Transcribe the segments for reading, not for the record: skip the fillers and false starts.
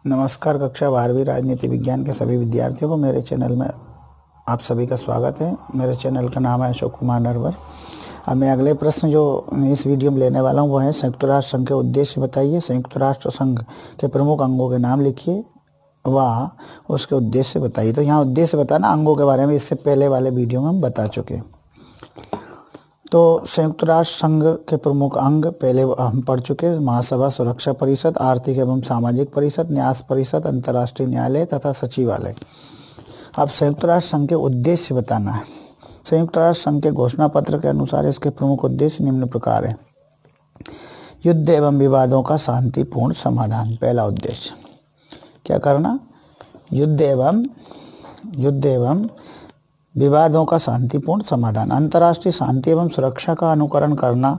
नमस्कार। कक्षा 12वीं राजनीति विज्ञान के सभी विद्यार्थियों को मेरे चैनल में आप सभी का स्वागत है। मेरे चैनल का नाम है अशोक कुमार नरवर। अब मैं अगले प्रश्न जो इस वीडियो में लेने वाला हूँ वो है संयुक्त राष्ट्र संघ के उद्देश्य बताइए। संयुक्त राष्ट्र संघ के प्रमुख अंगों के नाम लिखिए व उसके उद्देश्य बताइए। तो यहाँ उद्देश्य बताना अंगों के बारे में इससे पहले वाले वीडियो में हम बता चुके। तो संयुक्त राष्ट्र संघ के प्रमुख अंग पहले हम पढ़ चुके। महासभा, सुरक्षा परिषद, आर्थिक एवं सामाजिक परिषद, न्यास परिषद, अंतर्राष्ट्रीय न्यायालय तथा सचिवालय। अब संयुक्त राष्ट्र संघ के उद्देश्य बताना है। संयुक्त राष्ट्र संघ के घोषणा पत्र के अनुसार इसके प्रमुख उद्देश्य निम्न प्रकार है। युद्ध एवं विवादों का शांतिपूर्ण समाधान। पहला उद्देश्य क्या करना? युद्ध एवं विवादों का शांतिपूर्ण समाधान। अंतर्राष्ट्रीय शांति एवं सुरक्षा का अनुकरण करना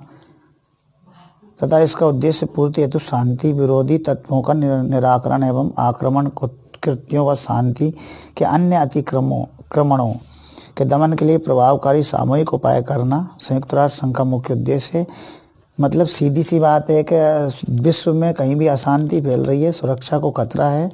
तथा इसका उद्देश्य पूर्ति हेतु शांति विरोधी तत्वों का निराकरण एवं आक्रमण कृत्यों व शांति के अन्य अतिक्रमणों के दमन के लिए प्रभावकारी सामूहिक उपाय करना संयुक्त राष्ट्र संघ का मुख्य उद्देश्य है। मतलब सीधी सी बात है कि विश्व में कहीं भी अशांति फैल रही है, सुरक्षा को खतरा है,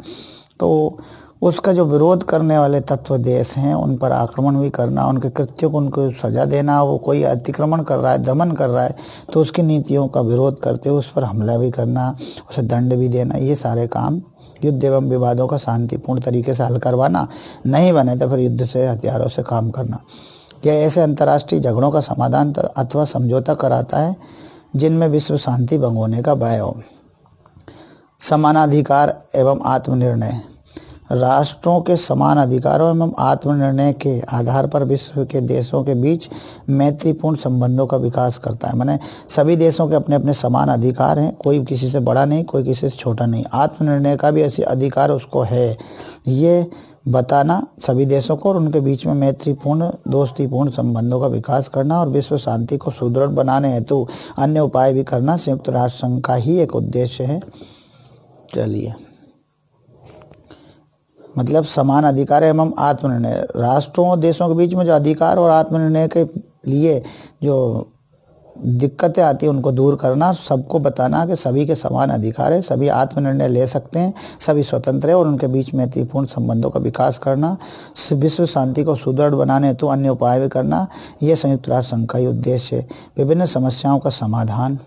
तो उसका जो विरोध करने वाले तत्व देश हैं उन पर आक्रमण भी करना, उनके कृत्यों को उनको सजा देना। वो कोई अतिक्रमण कर रहा है, दमन कर रहा है, तो उसकी नीतियों का विरोध करते हुए उस पर हमला भी करना, उसे दंड भी देना। ये सारे काम युद्ध एवं विवादों का शांतिपूर्ण तरीके से हल करवाना। नहीं बने तो फिर युद्ध से, हथियारों से काम करना। यह ऐसे अंतर्राष्ट्रीय झगड़ों का समाधान अथवा समझौता कराता है जिनमें विश्व शांति भंग होने का भय हो। समानाधिकार एवं आत्मनिर्णय। राष्ट्रों के समान अधिकारों एवं आत्मनिर्णय के आधार पर विश्व के देशों के बीच मैत्रीपूर्ण संबंधों का विकास करता है। माने सभी देशों के अपने अपने समान अधिकार हैं, कोई किसी से बड़ा नहीं, कोई किसी से छोटा नहीं। आत्मनिर्णय का भी ऐसे अधिकार उसको है, ये बताना सभी देशों को, और उनके बीच में मैत्रीपूर्ण दोस्तीपूर्ण संबंधों का विकास करना और विश्व शांति को सुदृढ़ बनाने हेतु अन्य उपाय भी करना संयुक्त राष्ट्र संघ का ही एक उद्देश्य है। चलिए, मतलब समान अधिकार एवं आत्मनिर्णय। राष्ट्रों और देशों के बीच में जो अधिकार और आत्मनिर्णय के लिए जो दिक्कतें आती हैं उनको दूर करना, सबको बताना कि सभी के समान अधिकार है, सभी आत्मनिर्णय ले सकते हैं, सभी स्वतंत्र है, और उनके बीच मैत्रीपूर्ण संबंधों का विकास करना, विश्व शांति को सुदृढ़ बनाने हेतु अन्य उपाय भी करना। यह संयुक्त राष्ट्र संघ का ही उद्देश्य है। विभिन्न समस्याओं का समाधान।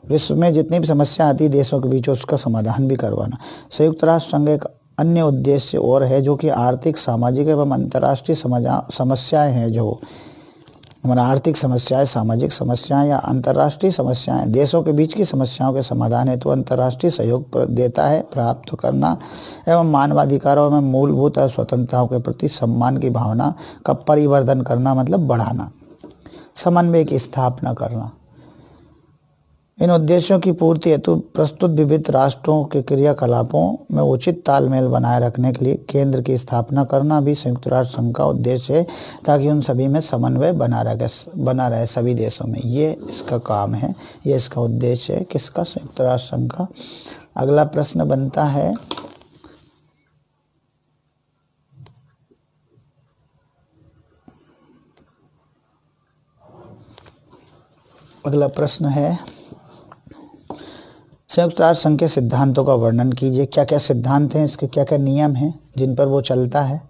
विश्व में जितनी भी समस्या आती है देशों के बीच, उसका समाधान भी करवाना। संयुक्त राष्ट्र संघ एक अन्य उद्देश्य और है जो कि आर्थिक, सामाजिक एवं अंतर्राष्ट्रीय समस्याएं हैं। जो हमारा आर्थिक समस्याएं, सामाजिक समस्याएं या अंतर्राष्ट्रीय समस्याएं, देशों के बीच की समस्याओं के समाधान हेतु अंतर्राष्ट्रीय सहयोग देता है, प्राप्त करना एवं मानवाधिकारों में मूलभूत स्वतंत्रताओं के प्रति सम्मान की भावना का परिवर्धन करना, मतलब बढ़ाना। समन्वय की स्थापना करना। इन उद्देश्यों की पूर्ति हेतु प्रस्तुत विविध राष्ट्रों के क्रियाकलापों में उचित तालमेल बनाए रखने के लिए केंद्र की स्थापना करना भी संयुक्त राष्ट्र संघ का उद्देश्य है, ताकि उन सभी में समन्वय बना रहे सभी देशों में। ये इसका काम है, ये इसका उद्देश्य है किसका? संयुक्त राष्ट्र संघ का। अगला प्रश्न बनता है, संयुक्त राष्ट्र संघ के सिद्धांतों का वर्णन कीजिए। क्या क्या सिद्धांत हैं, इसके क्या क्या नियम हैं जिन पर वो चलता है?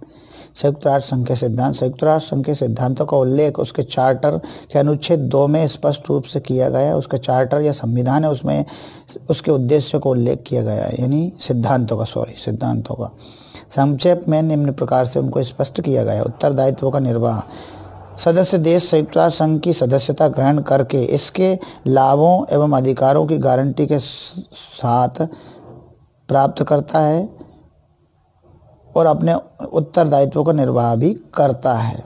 संयुक्त राष्ट्र संघ के सिद्धांत। संयुक्त राष्ट्र संघ के सिद्धांतों का उल्लेख उसके चार्टर के अनुच्छेद 2 में स्पष्ट रूप से किया गया है। उसका चार्टर या संविधान है, उसमें उसके उद्देश्य को उल्लेख किया गया है, यानी सिद्धांतों का संक्षेप में निम्न प्रकार से उनको स्पष्ट किया गया है। उत्तरदायित्व का निर्वाह। सदस्य देश संयुक्त राष्ट्र संघ की सदस्यता ग्रहण करके इसके लाभों एवं अधिकारों की गारंटी के साथ प्राप्त करता है और अपने उत्तरदायित्व का निर्वाह भी करता है।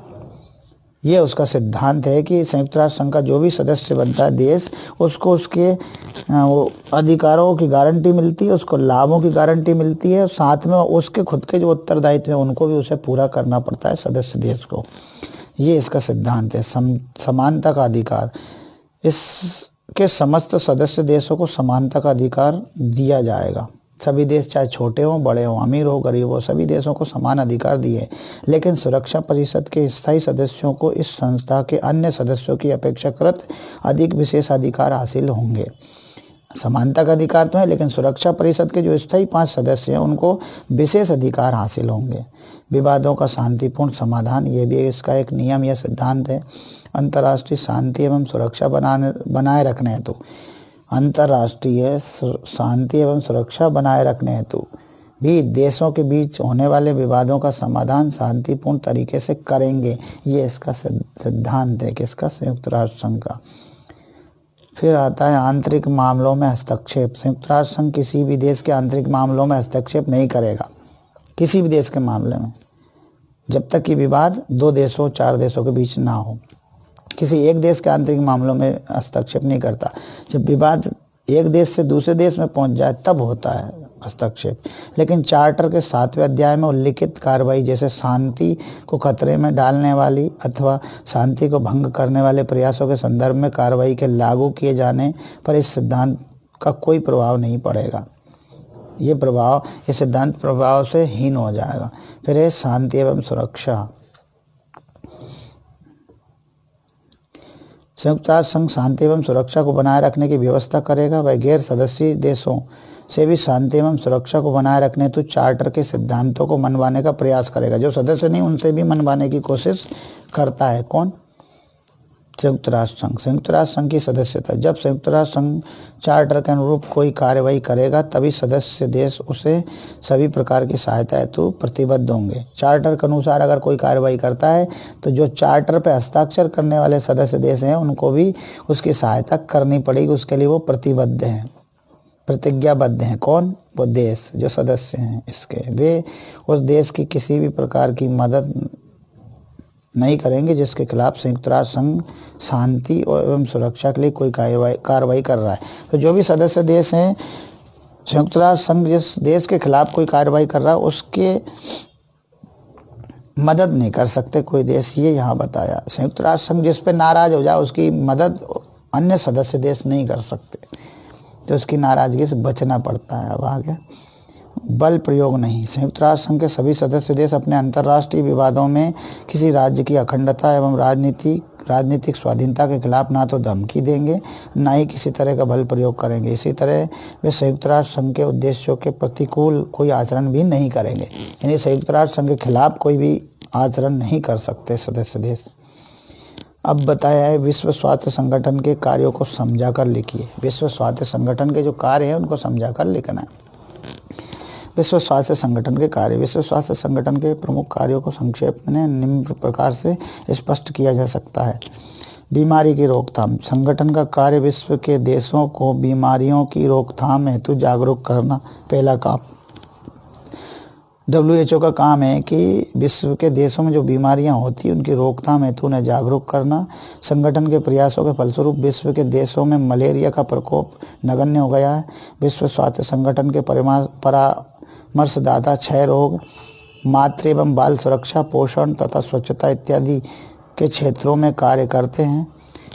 ये उसका सिद्धांत है कि संयुक्त राष्ट्र संघ का जो भी सदस्य बनता है देश, उसको उसके अधिकारों की गारंटी मिलती है, उसको लाभों की गारंटी मिलती है, और साथ में उसके खुद के जो उत्तरदायित्व हैं उनको भी उसे पूरा करना पड़ता है सदस्य देश को। ये इसका सिद्धांत है। समानता का अधिकार। इसके समस्त सदस्य देशों को समानता का अधिकार दिया जाएगा। सभी देश चाहे छोटे हों, बड़े हों, अमीर हो, गरीब हो, सभी देशों को समान अधिकार दिए, लेकिन सुरक्षा परिषद के स्थायी सदस्यों को इस संस्था के अन्य सदस्यों की अपेक्षाकृत अधिक विशेषाधिकार हासिल होंगे। समानता का अधिकार तो है, लेकिन सुरक्षा परिषद के जो स्थायी 5 सदस्य हैं उनको विशेष अधिकार हासिल होंगे। विवादों का शांतिपूर्ण समाधान, ये भी इसका एक नियम या सिद्धांत है। अंतर्राष्ट्रीय शांति एवं सुरक्षा बनाए रखने हेतु, अंतर्राष्ट्रीय शांति एवं सुरक्षा बनाए रखने हेतु भी देशों के बीच होने वाले विवादों का समाधान शांतिपूर्ण तरीके से करेंगे। ये इसका सिद्धांत है, किसका? संयुक्त राष्ट्र संघ का। फिर आता है आंतरिक मामलों में हस्तक्षेप। संयुक्त राष्ट्र संघ किसी भी देश के आंतरिक मामलों में हस्तक्षेप नहीं करेगा, किसी भी देश के मामले में, जब तक कि विवाद 2 देशों 4 देशों के बीच ना हो। किसी एक देश के आंतरिक मामलों में हस्तक्षेप नहीं करता। जब विवाद एक देश से दूसरे देश में पहुंच जाए तब होता है हस्तक्षेप। लेकिन चार्टर के 7वें अध्याय में उल्लिखित कार्रवाई, जैसे शांति को खतरे में डालने वाली अथवा शांति को भंग करने वाले प्रयासों के संदर्भ में कार्रवाई के लागू किए जाने पर इस सिद्धांत का कोई प्रभाव नहीं पड़ेगा। ये सिद्धांत प्रभाव से हीन हो जाएगा। फिर है शांति एवं सुरक्षा। संयुक्त राष्ट्र संघ शांति एवं सुरक्षा को बनाए रखने की व्यवस्था करेगा। वह गैर सदस्य देशों से भी शांति एवं सुरक्षा को बनाए रखने हेतु चार्टर के सिद्धांतों को मनवाने का प्रयास करेगा। जो सदस्य नहीं उनसे भी मनवाने की कोशिश करता है। कौन? संयुक्त राष्ट्र संघ। संयुक्त राष्ट्र संघ की सदस्यता, जब संयुक्त राष्ट्र संघ चार्टर के अनुरूप कोई कार्रवाई करेगा तभी सदस्य देश उसे सभी प्रकार की सहायता हेतु प्रतिबद्ध होंगे। चार्टर के अनुसार अगर कोई कार्रवाई करता है तो जो चार्टर पर हस्ताक्षर करने वाले सदस्य देश हैं उनको भी उसकी सहायता करनी पड़ेगी। उसके लिए वो प्रतिबद्ध हैं, प्रतिज्ञाबद्ध हैं। कौन? वो देश जो सदस्य हैं इसके। वे उस देश की किसी भी प्रकार की मदद नहीं करेंगे जिसके खिलाफ संयुक्त राष्ट्र संघ शांति एवं सुरक्षा के लिए कोई कार्रवाई कर रहा है। तो जो भी सदस्य देश हैं, संयुक्त राष्ट्र संघ जिस देश के खिलाफ कोई कार्रवाई कर रहा है उसके मदद नहीं कर सकते कोई देश, ये यहाँ बताया। संयुक्त राष्ट्र संघ जिस पे नाराज हो जाए उसकी मदद अन्य सदस्य देश नहीं कर सकते, तो उसकी नाराजगी से बचना पड़ता है। अब आगे बल प्रयोग नहीं। संयुक्त राष्ट्र संघ के सभी सदस्य देश अपने अंतर्राष्ट्रीय विवादों में किसी राज्य की अखंडता एवं राजनीतिक स्वाधीनता के खिलाफ ना तो धमकी देंगे ना ही किसी तरह का बल प्रयोग करेंगे। इसी तरह वे संयुक्त राष्ट्र संघ के उद्देश्यों के प्रतिकूल कोई आचरण भी नहीं करेंगे। यानी संयुक्त राष्ट्र संघ के खिलाफ कोई भी आचरण नहीं कर सकते सदस्य देश। अब बताया है विश्व स्वास्थ्य संगठन के कार्यों को समझा कर लिखिए। विश्व स्वास्थ्य संगठन के जो कार्य हैं उनको समझा कर लिखना है। विश्व स्वास्थ्य संगठन के कार्य। विश्व स्वास्थ्य संगठन के प्रमुख कार्यों को संक्षेप में निम्न प्रकार से स्पष्ट किया जा सकता है। बीमारी की रोकथाम। संगठन का कार्य विश्व के देशों को बीमारियों की रोकथाम हेतु जागरूक करना पहला काम। WHO का काम है कि विश्व के देशों में जो बीमारियां होती हैं उनकी रोकथाम हेतु उन्हें जागरूक करना। संगठन के प्रयासों के फलस्वरूप विश्व के देशों में मलेरिया का प्रकोप नगण्य हो गया है। विश्व स्वास्थ्य संगठन के परामर्शदाता क्षय रोग, मातृ एवं बाल सुरक्षा, पोषण तथा स्वच्छता इत्यादि के क्षेत्रों में कार्य करते हैं।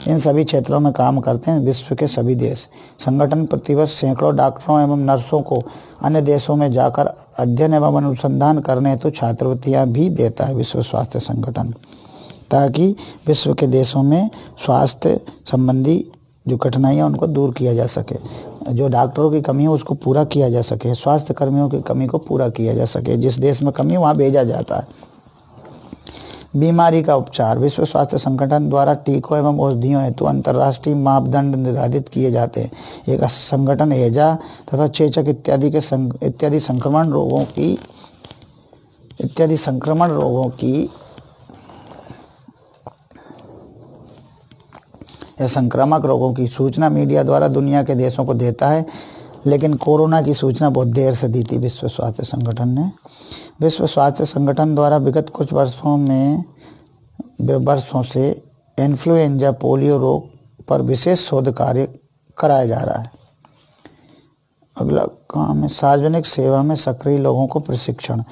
इन सभी क्षेत्रों में काम करते हैं विश्व के सभी देश। संगठन प्रतिवर्ष सैकड़ों डॉक्टरों एवं नर्सों को अन्य देशों में जाकर अध्ययन एवं अनुसंधान करने हेतु छात्रवृत्तियां भी देता है विश्व स्वास्थ्य संगठन, ताकि विश्व के देशों में स्वास्थ्य संबंधी जो कठिनाइयाँ उनको दूर किया जा सके, जो डॉक्टरों की कमी है उसको पूरा किया जा सके, स्वास्थ्य कर्मियों की कमी को पूरा किया जा सके। जिस देश में कमी है वहाँ भेजा जाता है। बीमारी का उपचार। विश्व स्वास्थ्य संगठन द्वारा टीकों एवं औषधियों हेतु अंतर्राष्ट्रीय मापदंड निर्धारित किए जाते हैं। एक संगठन हैजा तथा चेचक इत्यादि संक्रमण रोगों की या संक्रामक रोगों की सूचना मीडिया द्वारा दुनिया के देशों को देता है, लेकिन कोरोना की सूचना बहुत देर से दी थी विश्व स्वास्थ्य संगठन ने। विश्व स्वास्थ्य संगठन द्वारा विगत कुछ वर्षों से इन्फ्लुएंजा पोलियो रोग पर विशेष शोध कार्य कराया जा रहा है। अगला काम है सार्वजनिक सेवा में सक्रिय लोगों को प्रशिक्षण।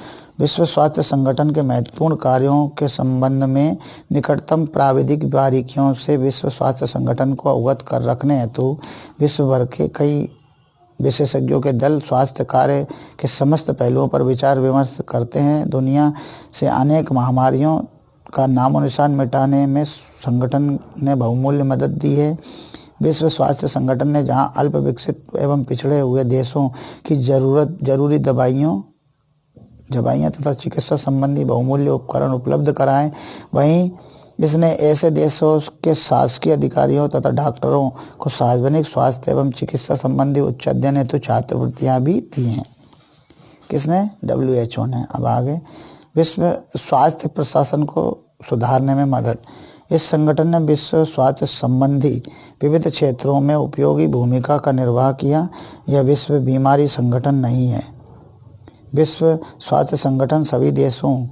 विश्व स्वास्थ्य संगठन के महत्वपूर्ण कार्यों के संबंध में निकटतम प्राविधिक बारीकियों से विश्व स्वास्थ्य संगठन को अवगत कर रखने हेतु विश्व भर के कई विशेषज्ञों के दल स्वास्थ्य कार्य के समस्त पहलुओं पर विचार विमर्श करते हैं। दुनिया से अनेक महामारियों का नामो निशान मिटाने में संगठन ने बहुमूल्य मदद दी है। विश्व स्वास्थ्य संगठन ने जहां अल्प विकसित एवं पिछड़े हुए देशों की जरूरी दवाइयाँ तथा चिकित्सा संबंधी बहुमूल्य उपकरण उपलब्ध कराएं, वहीं इसने ऐसे देशों के शासकीय अधिकारियों तथा डॉक्टरों को सार्वजनिक स्वास्थ्य एवं चिकित्सा संबंधी उच्च अध्ययन हेतु छात्रवृत्तियाँ भी दी हैं। किसने? WHO ने। अब आगे, विश्व स्वास्थ्य प्रशासन को सुधारने में मदद। इस संगठन ने विश्व स्वास्थ्य संबंधी विविध क्षेत्रों में उपयोगी भूमिका का निर्वाह किया। यह विश्व बीमारी संगठन नहीं है। विश्व स्वास्थ्य संगठन सभी देशों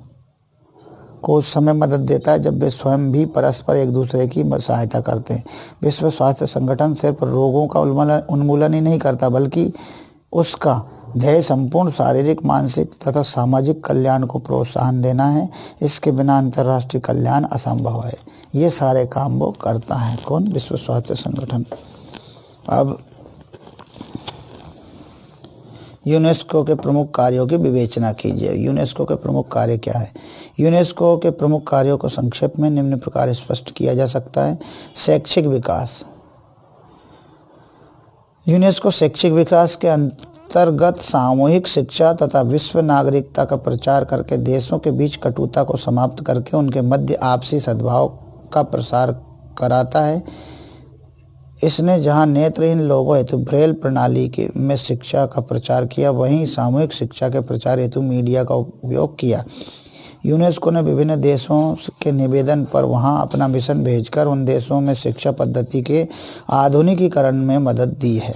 को उस समय मदद देता है जब वे स्वयं भी परस्पर एक दूसरे की सहायता करते हैं। विश्व स्वास्थ्य संगठन सिर्फ रोगों का उन्मूलन ही नहीं करता, बल्कि उसका ध्येय संपूर्ण शारीरिक, मानसिक तथा सामाजिक कल्याण को प्रोत्साहन देना है। इसके बिना अंतर्राष्ट्रीय कल्याण असंभव है। ये सारे काम वो करता है। कौन? विश्व स्वास्थ्य संगठन। अब यूनेस्को के प्रमुख कार्यों की विवेचना कीजिए। यूनेस्को के प्रमुख कार्य क्या है? यूनेस्को के प्रमुख कार्यों को संक्षेप में निम्न प्रकार स्पष्ट किया जा सकता है। शैक्षिक विकास। यूनेस्को शैक्षिक विकास के अंतर्गत सामूहिक शिक्षा तथा विश्व नागरिकता का प्रचार करके देशों के बीच कटुता को समाप्त करके उनके मध्य आपसी सद्भाव का प्रसार कराता है। इसने जहां नेत्रहीन लोगों हेतु ब्रेल प्रणाली में शिक्षा का प्रचार किया, वहीं सामूहिक शिक्षा के प्रचार हेतु मीडिया का उपयोग किया। यूनेस्को ने विभिन्न देशों के निवेदन पर वहां अपना मिशन भेजकर उन देशों में शिक्षा पद्धति के आधुनिकीकरण में मदद दी है।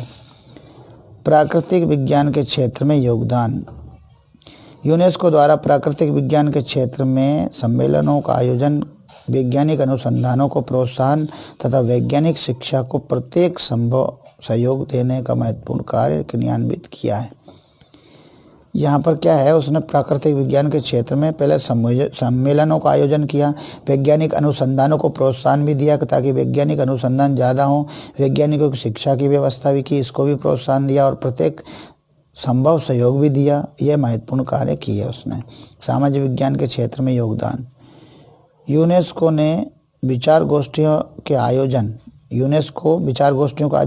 प्राकृतिक विज्ञान के क्षेत्र में योगदान। यूनेस्को द्वारा प्राकृतिक विज्ञान के क्षेत्र में सम्मेलनों का आयोजन, वैज्ञानिक अनुसंधानों को प्रोत्साहन तथा वैज्ञानिक शिक्षा को प्रत्येक संभव सहयोग देने का महत्वपूर्ण कार्य क्रियान्वित किया है। यहाँ पर क्या है, उसने प्राकृतिक विज्ञान के क्षेत्र में पहले सम्मेलनों का आयोजन किया, वैज्ञानिक अनुसंधानों को प्रोत्साहन भी दिया ताकि वैज्ञानिक अनुसंधान ज़्यादा हो, वैज्ञानिकों की शिक्षा की व्यवस्था भी की, इसको भी प्रोत्साहन दिया और प्रत्येक संभव सहयोग भी दिया। यह महत्वपूर्ण कार्य किए उसने। सामाजिक विज्ञान के क्षेत्र में योगदान। यूनेस्को विचार गोष्ठियों का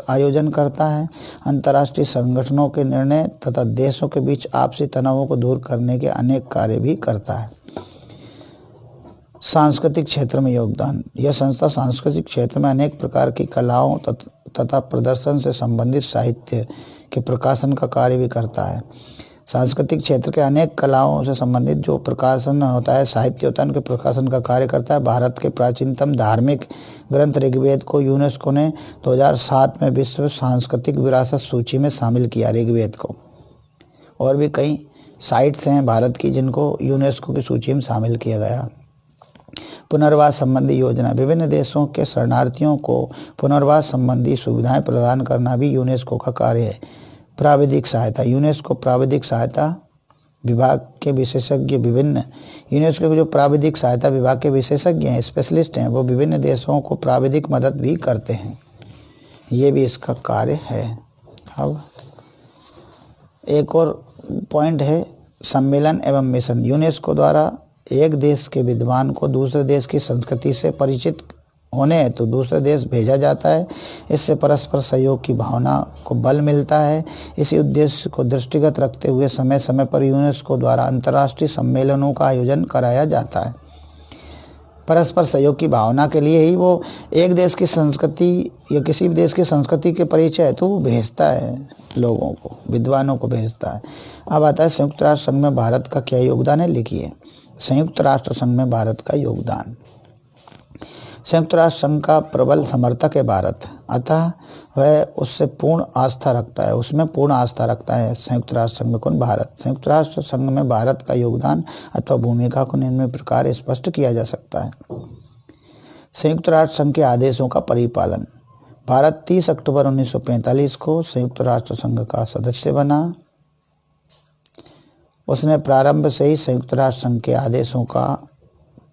आयोजन करता है, अंतर्राष्ट्रीय संगठनों के निर्णय तथा देशों के बीच आपसी तनावों को दूर करने के अनेक कार्य भी करता है। सांस्कृतिक क्षेत्र में योगदान। यह संस्था सांस्कृतिक क्षेत्र में अनेक प्रकार की कलाओं तथा प्रदर्शन से संबंधित साहित्य के प्रकाशन का कार्य भी करता है। सांस्कृतिक क्षेत्र के अनेक कलाओं से संबंधित जो प्रकाशन होता है, साहित्य होता है, उनके प्रकाशन का कार्य करता है। भारत के प्राचीनतम धार्मिक ग्रंथ ऋग्वेद को यूनेस्को ने 2007 में विश्व सांस्कृतिक विरासत सूची में शामिल किया। ऋग्वेद को और भी कई साइट्स हैं भारत की जिनको यूनेस्को की सूची में शामिल किया गया। पुनर्वास संबंधी योजना। विभिन्न देशों के शरणार्थियों को पुनर्वास संबंधी सुविधाएं प्रदान करना भी यूनेस्को का कार्य है। प्राविधिक सहायता। यूनेस्को प्राविधिक सहायता विभाग के विशेषज्ञ यूनेस्को के जो प्राविधिक सहायता विभाग के विशेषज्ञ हैं, स्पेशलिस्ट हैं, वो विभिन्न देशों को प्राविधिक मदद भी करते हैं। ये भी इसका कार्य है। अब एक और पॉइंट है, सम्मेलन एवं मिशन। यूनेस्को द्वारा एक देश के विद्वान को दूसरे देश की संस्कृति से परिचित होने हेतु दूसरे देश भेजा जाता है। इससे परस्पर सहयोग की भावना को बल मिलता है। इसी उद्देश्य को दृष्टिगत रखते हुए समय समय पर यूनेस्को द्वारा अंतर्राष्ट्रीय सम्मेलनों का आयोजन कराया जाता है। परस्पर सहयोग की भावना के लिए ही वो एक देश की संस्कृति या किसी भी देश की संस्कृति के परिचय हेतु वो भेजता है, लोगों को, विद्वानों को भेजता है। अब आता है संयुक्त राष्ट्र संघ में भारत का क्या योगदान है, लिखिए। संयुक्त राष्ट्र संघ में भारत का योगदान। संयुक्त राष्ट्र संघ का प्रबल समर्थक है भारत, अतः वह उसमें पूर्ण आस्था रखता है। संयुक्त राष्ट्र संघ में कौन? भारत। संयुक्त राष्ट्र संघ में भारत का योगदान अथवा भूमिका को निम्न प्रकार स्पष्ट किया जा सकता है। संयुक्त राष्ट्र संघ के आदेशों का परिपालन। भारत 30 अक्टूबर 1945 को संयुक्त राष्ट्र संघ का सदस्य बना। उसने प्रारंभ से ही संयुक्त राष्ट्र संघ के आदेशों का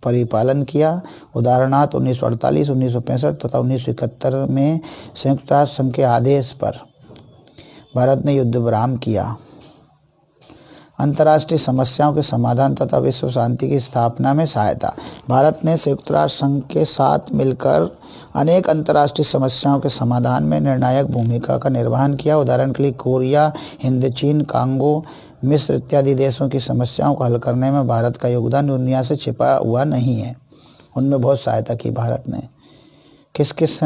परिपालन किया। उदाहरणार्थ 1948, 1965 तथा 1971 में संयुक्त राष्ट्र संघ के आदेश पर भारत ने युद्ध विराम किया। अंतर्राष्ट्रीय समस्याओं के समाधान तथा विश्व शांति की स्थापना में सहायता। भारत ने संयुक्त राष्ट्र संघ के साथ मिलकर अनेक अंतर्राष्ट्रीय समस्याओं के समाधान में निर्णायक भूमिका का निर्वहन किया। उदाहरण के लिए कोरिया, हिंद चीन, कांगो, मिस्र इत्यादि देशों की समस्याओं को हल करने में भारत का योगदान दुनिया से छिपा हुआ नहीं है। उनमें बहुत सहायता की भारत ने। किस किस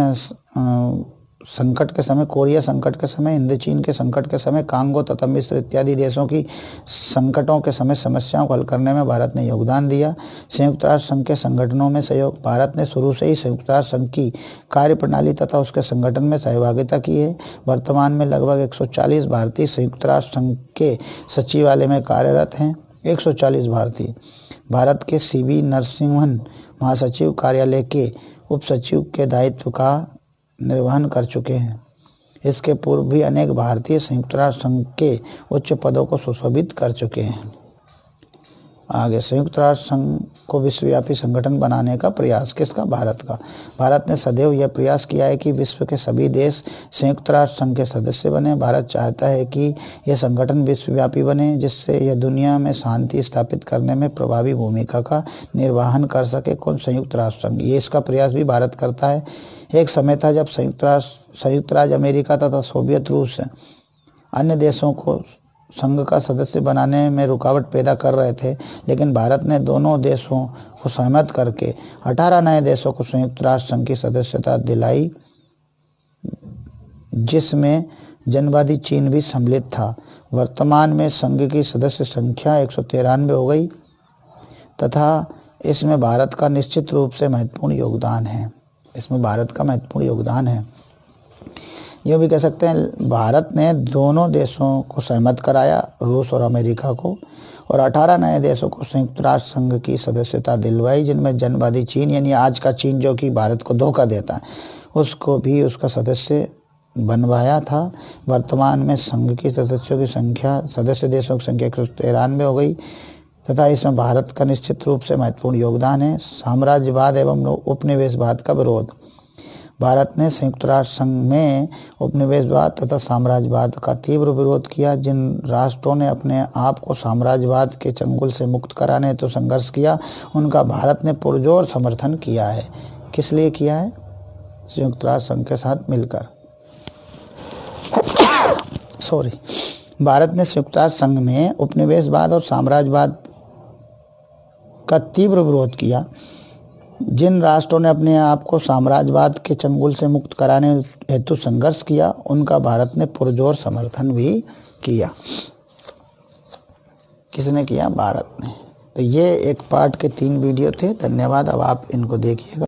संकट के समय, कोरिया संकट के समय, हिंद चीन के संकट के समय, कांगो तथा मिस्र इत्यादि देशों की संकटों के समय समस्याओं को हल करने में भारत ने योगदान दिया। संयुक्त राष्ट्र संघ के संगठनों में सहयोग। भारत ने शुरू से ही संयुक्त राष्ट्र संघ की कार्यप्रणाली तथा उसके संगठन में सहभागिता की है। वर्तमान में लगभग 140 भारतीय संयुक्त राष्ट्र संघ के सचिवालय में कार्यरत हैं। 140 भारतीय। भारत के सीवी नरसिम्हन महासचिव कार्यालय के उप सचिव के दायित्व का निर्वहन कर चुके हैं। इसके पूर्व भी अनेक भारतीय संयुक्त राष्ट्र संघ के उच्च पदों को सुशोभित कर चुके हैं। आगे, संयुक्त राष्ट्र संघ को विश्वव्यापी संगठन बनाने का प्रयास किसका? भारत का। भारत ने सदैव यह प्रयास किया है कि विश्व के सभी देश संयुक्त राष्ट्र संघ के सदस्य बने। भारत चाहता है कि यह संगठन विश्वव्यापी बने, जिससे यह दुनिया में शांति स्थापित करने में प्रभावी भूमिका का निर्वहन कर सके। कौन? संयुक्त राष्ट्र संघ। ये इसका प्रयास भी भारत करता है। एक समय था जब संयुक्त राज्य अमेरिका तथा सोवियत रूस अन्य देशों को संघ का सदस्य बनाने में रुकावट पैदा कर रहे थे, लेकिन भारत ने दोनों देशों को सहमत करके 18 नए देशों को संयुक्त राष्ट्र संघ की सदस्यता दिलाई, जिसमें जनवादी चीन भी सम्मिलित था। वर्तमान में संघ की सदस्य संख्या 193 हो गई तथा इसमें भारत का निश्चित रूप से महत्वपूर्ण योगदान है। ये भी कह सकते हैं भारत ने दोनों देशों को सहमत कराया, रूस और अमेरिका को, और 18 नए देशों को संयुक्त राष्ट्र संघ की सदस्यता दिलवाई, जिनमें जनवादी चीन यानी आज का चीन जो कि भारत को धोखा देता है, उसको भी उसका सदस्य बनवाया था। वर्तमान में संघ की सदस्य देशों की संख्या 193 हो गई तथा इसमें भारत का निश्चित रूप से महत्वपूर्ण योगदान है। साम्राज्यवाद एवं उपनिवेशवाद का विरोध। भारत ने संयुक्त राष्ट्र संघ में उपनिवेशवाद तथा साम्राज्यवाद का तीव्र विरोध किया। जिन राष्ट्रों ने अपने आप को साम्राज्यवाद के चंगुल से मुक्त कराने हेतु संघर्ष किया, उनका भारत ने पुरजोर समर्थन किया है। किस लिए किया है? संयुक्त राष्ट्र संघ के साथ मिलकर। भारत ने संयुक्त राष्ट्र संघ में उपनिवेशवाद और साम्राज्यवाद का तीव्र विरोध किया। जिन राष्ट्रों ने अपने आप को साम्राज्यवाद के चंगुल से मुक्त कराने हेतु संघर्ष किया, उनका भारत ने पुरजोर समर्थन भी किया। किसने किया? भारत ने। तो ये एक पार्ट के 3 वीडियो थे। धन्यवाद। अब आप इनको देखिएगा।